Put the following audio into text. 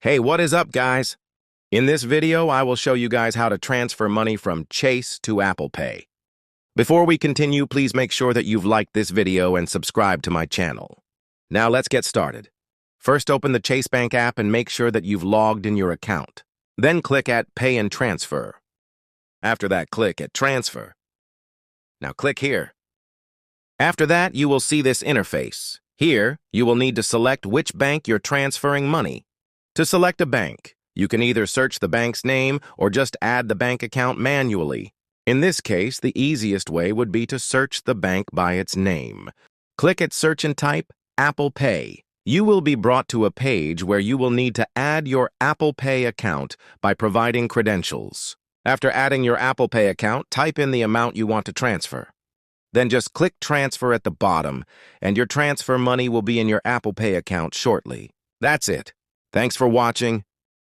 Hey, what is up, guys? In this video, I will show you guys how to transfer money from Chase to Apple Pay. Before we continue, please make sure that you've liked this video and subscribed to my channel. Now let's get started. First, open the Chase Bank app and make sure that you've logged in your account. Then click at Pay and Transfer. After that, click at Transfer. Now click here. After that, you will see this interface. Here, you will need to select which bank you're transferring money. To select a bank, you can either search the bank's name or just add the bank account manually. In this case, the easiest way would be to search the bank by its name. Click at Search and type Apple Pay. You will be brought to a page where you will need to add your Apple Pay account by providing credentials. After adding your Apple Pay account, type in the amount you want to transfer. Then just click Transfer at the bottom, and your transfer money will be in your Apple Pay account shortly. That's it. Thanks for watching.